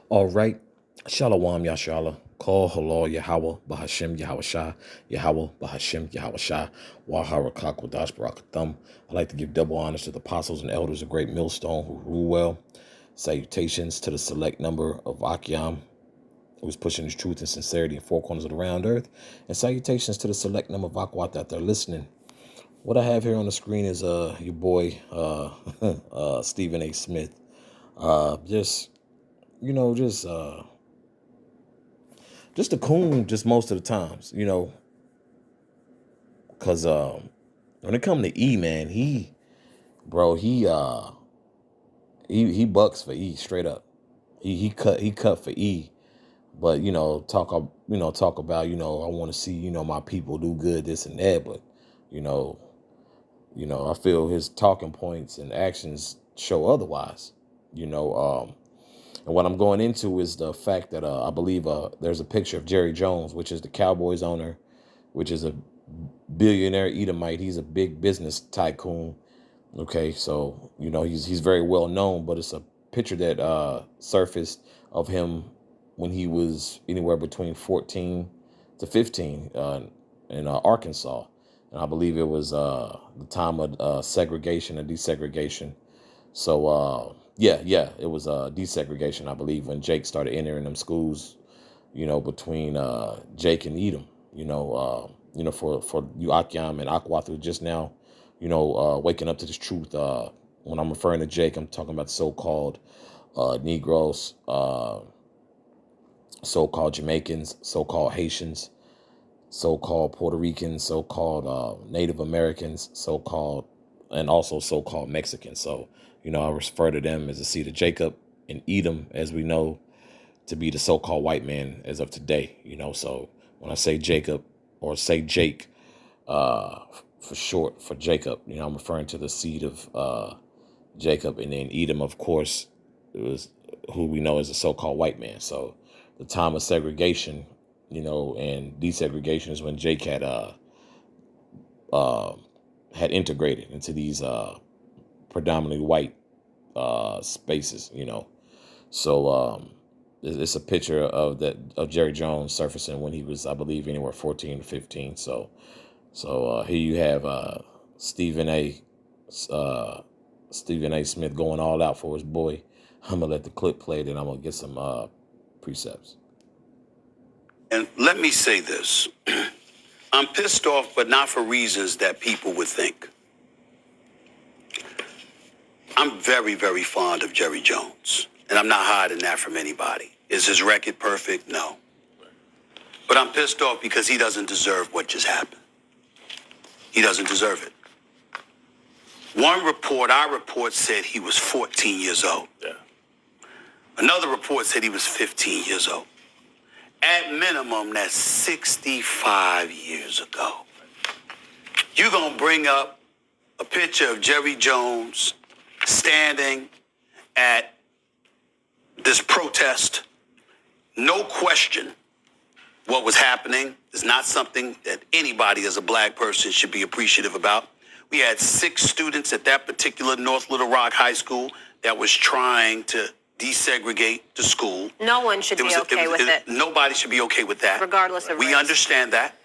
All right. Shalom Yashala. Call Halal Yahweh Bahashim Yahweh Shah Yahweh Bahashim Yahweh Shah Waharakak Wadash Barakathum. I'd like to give double honors to the apostles and elders of Great Millstone who rule well. Salutations to the select number of Akyam, who's pushing his truth and sincerity in four corners of the round earth. And salutations to the select number of Akwat that they're listening. What I have here on the screen is your boy Stephen A. Smith. Just just a coon just most of the times, because when it comes to E, man, he bucks for E straight up. He cut for E, but talk about I want to see my people do good, this and that, but you know I feel his talking points and actions show otherwise. And what I'm going into is the fact that I believe there's a picture of Jerry Jones, which is the Cowboys owner, which is a billionaire Edomite. He's a big business tycoon. Okay, so he's very well known, but it's a picture that surfaced of him when he was anywhere between 14 to 15 in Arkansas, and I believe it was the time of segregation and desegregation. So it was desegregation, I believe, when Jake started entering them schools, between Jake and Edom, for you Akyam and Akwathu just now, waking up to this truth. When I'm referring to Jake, I'm talking about so-called Negroes, so-called Jamaicans, so-called Haitians, so-called Puerto Ricans, so-called Native Americans, and also so-called Mexicans. So, I refer to them as the seed of Jacob, and Edom, as we know, to be the so-called white man as of today. So when I say Jacob or say Jake, for short for Jacob, I'm referring to the seed of Jacob, and then Edom, of course, it was who we know as the so-called white man. So the time of segregation, and desegregation is when Jake had integrated into these predominantly white spaces. So it's a picture of Jerry Jones surfacing when he was, I believe, anywhere 14 to 15. So here you have Stephen A. Smith going all out for his boy. I'm gonna let the clip play, then I'm gonna get some precepts. And let me say this. I'm pissed off, but not for reasons that people would think. I'm very, very fond of Jerry Jones, and I'm not hiding that from anybody. Is his record perfect? No. But I'm pissed off because he doesn't deserve what just happened. He doesn't deserve it. Our report said he was 14 years old. Yeah. Another report said he was 15 years old. At minimum, that's 65 years ago. You're going to bring up a picture of Jerry Jones standing at this protest. No question what was happening is not something that anybody as a black person should be appreciative about. We had 6 students at that particular North Little Rock High School that was trying to desegregate the school. No one should be okay with it. Nobody should be okay with that. Regardless of race. We understand that.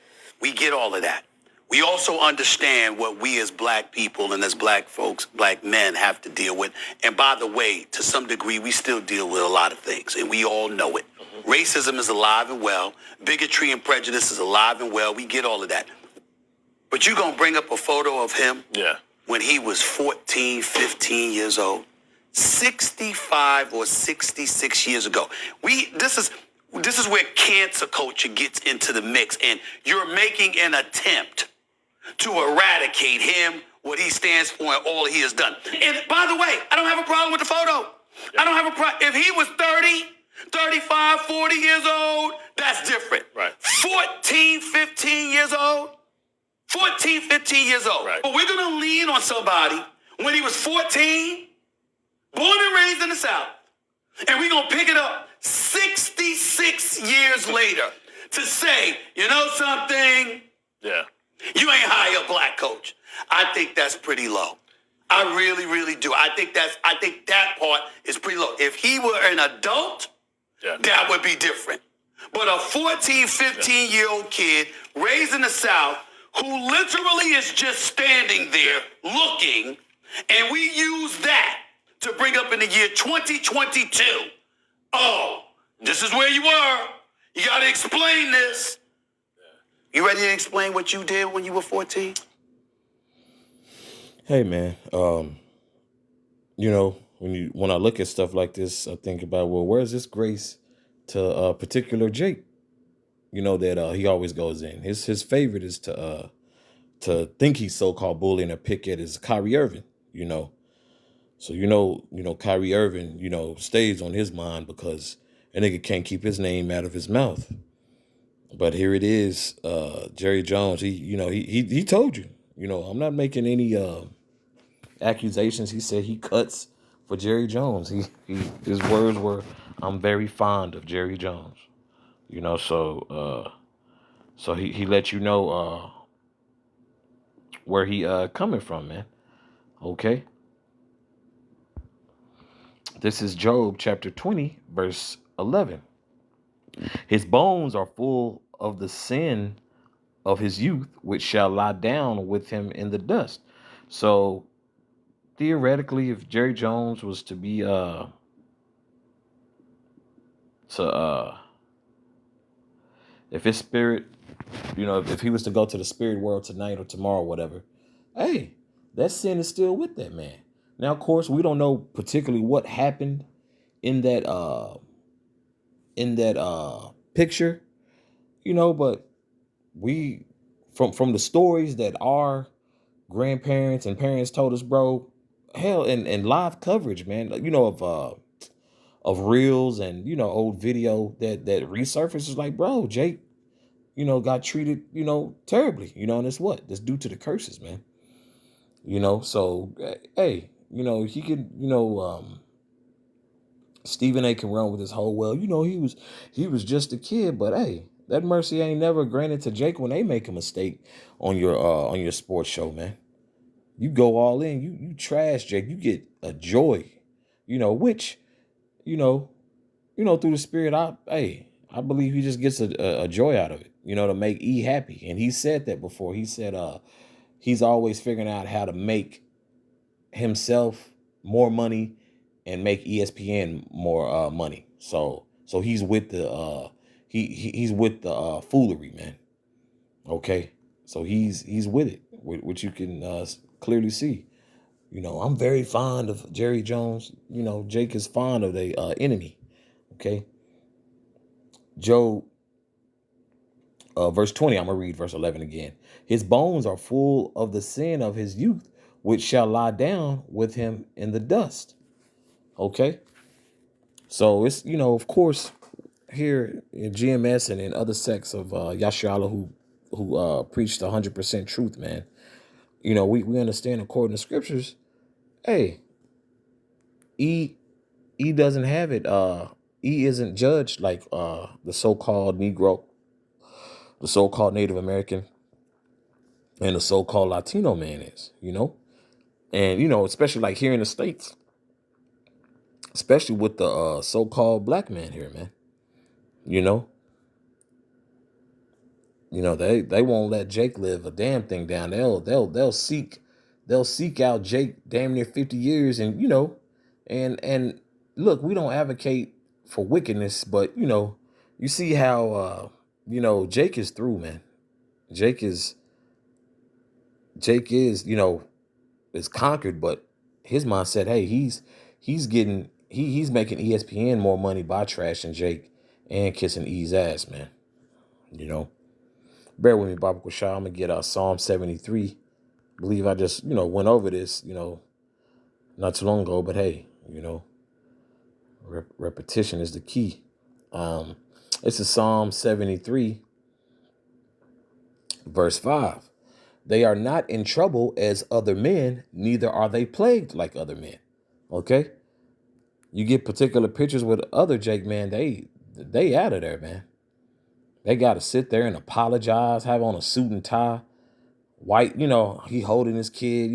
We get all of that. We also understand what we as black people and as black folks, black men have to deal with. And by the way, to some degree, we still deal with a lot of things, and we all know it. Mm-hmm. Racism is alive and well. Bigotry and prejudice is alive and well. We get all of that. But you're going to bring up a photo of him when he was 14, 15 years old, 65 or 66 years ago. This is where cancer culture gets into the mix, and you're making an attempt to eradicate him, what he stands for, and all he has done. And by the way, I don't have a problem with the photo. I don't have a problem. If he was 30, 35, 40 years old, that's different. Right. 14, 15 years old. 14, 15 years old. Right. But we're going to lean on somebody when he was 14, born and raised in the South, and we're going to pick it up 66 years later to say, you know something? Yeah. You ain't hire a black coach. I think that's pretty low. I really, really do. I think that part is pretty low. If he were an adult that would be different. But a 14, 15-year-old kid raised in the South who literally is just standing there looking, and we use that to bring up in the year 2022. Oh, this is where you were. You got to explain this. You ready to explain what you did when you were 14? Hey, man. You know, when I look at stuff like this, I think about, well, where's this grace to a particular Jake? You know that he always goes in. His favorite is to think he's so-called bullying or pick at is Kyrie Irving. You know, so Kyrie Irving stays on his mind because a nigga can't keep his name out of his mouth. But here it is, Jerry Jones. He told you. I'm not making any accusations. He said he cuts for Jerry Jones. His words were, "I'm very fond of Jerry Jones." So he let you know where he coming from, man. Okay. This is Job chapter 20, verse 11. His bones are full of the sin of his youth, which shall lie down with him in the dust. So theoretically, if Jerry Jones was to be if his spirit, if he was to go to the spirit world tonight or tomorrow, whatever, hey, that sin is still with that man. Now, of course, we don't know particularly what happened in that picture, but we from the stories that our grandparents and parents told us, bro, hell, and live coverage, man, of reels and old video that resurfaces, like, bro, Jake, got treated, terribly, and it's that's due to the curses, man. So hey, he could, Stephen A can run with his whole, well, he was just a kid, but hey, that mercy ain't never granted to Jake when they make a mistake on your sports show, man. You go all in, you trash Jake, you get a joy, which, through the spirit, I believe he just gets a joy out of it, to make E happy. And he said that before. He said he's always figuring out how to make himself more money and make ESPN more money. So he's with the he's with the foolery, man. Okay, so he's with it, which you can clearly see. I'm very fond of Jerry Jones. Jake is fond of the enemy. Okay, Job, verse 20. I'm gonna read verse 11 again. His bones are full of the sin of his youth, which shall lie down with him in the dust. Okay, so it's of course, here in GMS and in other sects of Yasharala who preached 100% truth, man. We understand according to scriptures. Hey, E doesn't have it. E isn't judged like the so-called Negro, the so-called Native American, and the so-called Latino man is. And especially like here in the States, especially with the so-called black man here, man. They won't let Jake live a damn thing down. They'll seek out Jake damn near 50 years, and and look, we don't advocate for wickedness, but you see how Jake is through, man. Jake is is conquered, but his mindset, hey, he's making ESPN more money by trashing Jake and kissing E's ass, man. Bear with me, Baba Kwasha. I'm gonna get Psalm 73. I believe I just went over this not too long ago, but hey, repetition is the key. It's a Psalm 73, verse 5. They are not in trouble as other men, neither are they plagued like other men. Okay? You get particular pictures with other Jake, man, they out of there, man. They got to sit there and apologize, have on a suit and tie, white, he holding his kid,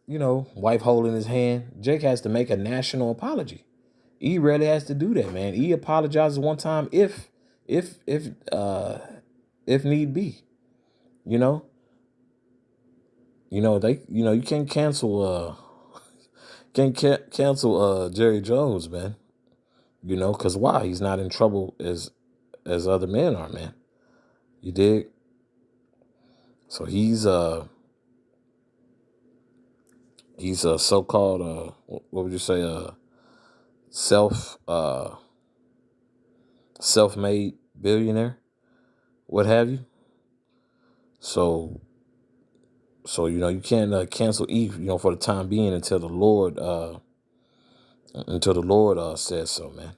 wife holding his hand. Jake has to make a national apology. E rarely has to do that, man. E apologizes one time if need be. You can't cancel Jerry Jones, man. Cause why? He's not in trouble as other men are, man. You dig? So he's a so-called what would you say, self-made billionaire, what have you. So you can't cancel E, for the time being until the Lord says so, man.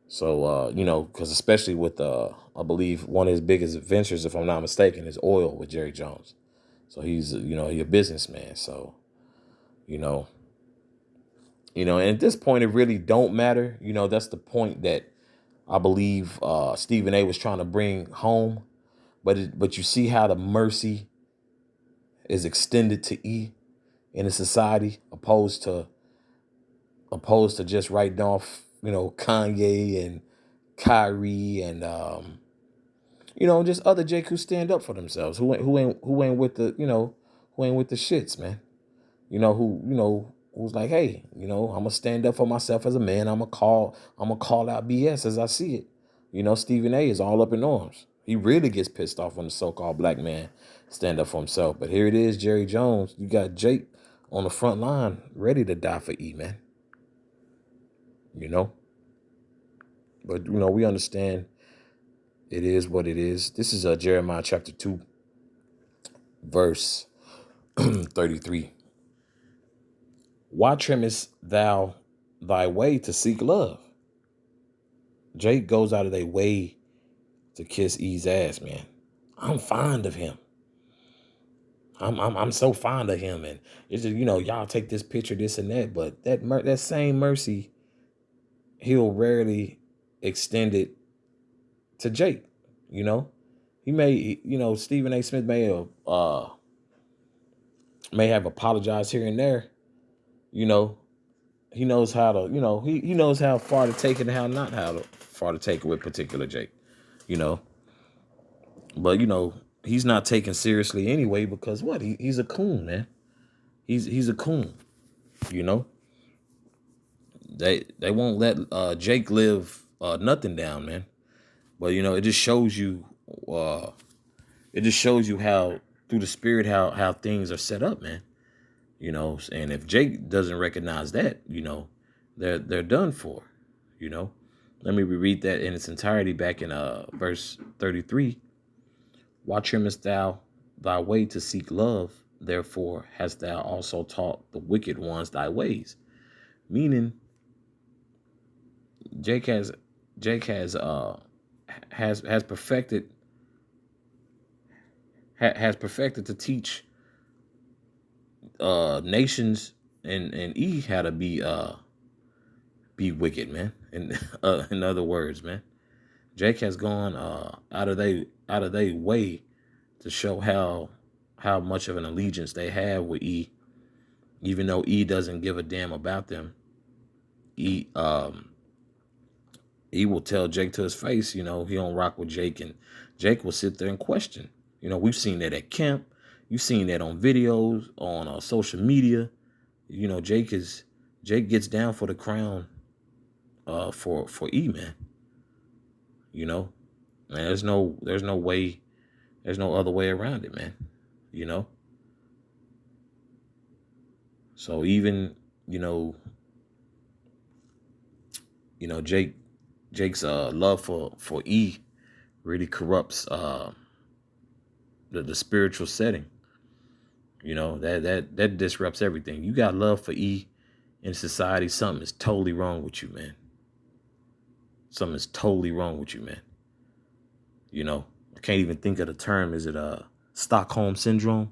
So because especially with I believe one of his biggest ventures, if I'm not mistaken, is oil with Jerry Jones. So he's he a businessman. So and at this point it really don't matter. That's the point that I believe Stephen A was trying to bring home. But you see how the mercy is extended to E in a society, opposed to just writing off, Kanye and Kyrie and just other Jake who stand up for themselves, who ain't with the who ain't with the shits, man. Who's like, hey, I'm gonna stand up for myself as a man. I'm gonna call out BS as I see it. Stephen A is all up in arms. He really gets pissed off when the so-called black man stand up for himself. But here it is, Jerry Jones. You got Jake on the front line, ready to die for E, man. But we understand it is what it is. This is Jeremiah chapter 2, verse 33. Why trimmest thou thy way to seek love? Jake goes out of their way to kiss E's ass, man. I'm fond of him. I'm so fond of him, and it's just y'all take this picture, this and that, but that same mercy, he'll rarely extend it to Jake. He may Stephen A. Smith may have apologized here and there. He knows how to he knows how far to take it and how far to take it with particular Jake. But he's not taken seriously anyway, because what? He's a coon, man. He's a coon. They won't let Jake live nothing down, man. But it just shows you how through the spirit how things are set up, man. And if Jake doesn't recognize that, they're done for. Let me reread that in its entirety back in verse 33. Why trimmest thou thy way to seek love? Therefore hast thou also taught the wicked ones thy ways. Meaning, Jake has perfected to teach nations and E how to be wicked, man. And in other words, man, Jake has gone out of their way to show how much of an allegiance they have with E, even though E doesn't give a damn about them. E will tell Jake to his face, he don't rock with Jake, and Jake will sit there and question. We've seen that at camp. You've seen that on videos, on social media. Jake gets down for the crown for E, man. And there's no other way around it, man. So even Jake's love for E really corrupts the spiritual setting. That disrupts everything. You got love for E in society, something is totally wrong with you, man. Something is totally wrong with you, man. I can't even think of the term. Is it Stockholm syndrome?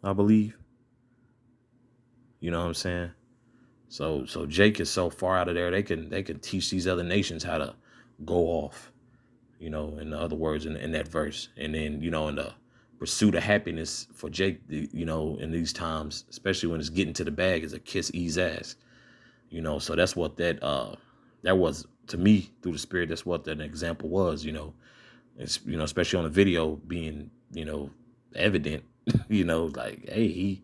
I believe. You know what I'm saying? So Jake is so far out of there, they can teach these other nations how to go off. In other words, in that verse, and then in the pursuit of happiness for Jake, you know, in these times, especially when it's getting to the bag, is a kiss E's ass. You know, so that's what that was to me through the spirit. That's what that example was, you know. It's, you know, especially on the video being, you know, evident, you know, like, hey,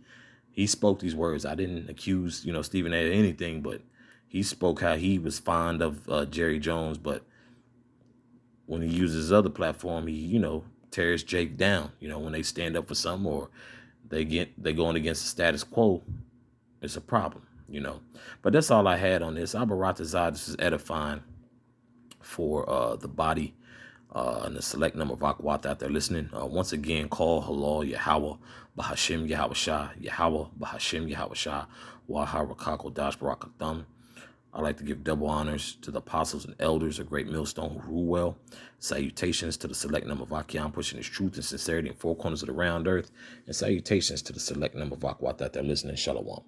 he spoke these words. I didn't accuse, you know, Stephen A. of anything, but he spoke how he was fond of Jerry Jones. But when he uses his other platform, he, you know, tears Jake down. You know, when they stand up for something or they going against the status quo, it's a problem, you know. But that's all I had on this. Abaratazah, this is edifying for the body and the select number of Akwat out there listening. Once again, call Halal Yahweh Bahashim Yahweh Shah, Yahweh Bahashim Yahweh Shah, Waharakako Dash Barakatham. I'd like to give double honors to the apostles and elders of Great Millstone who rule well. Salutations to the select number of Akyam pushing his truth and sincerity in four corners of the round earth. And salutations to the select number of Akwat out there listening. Shalom.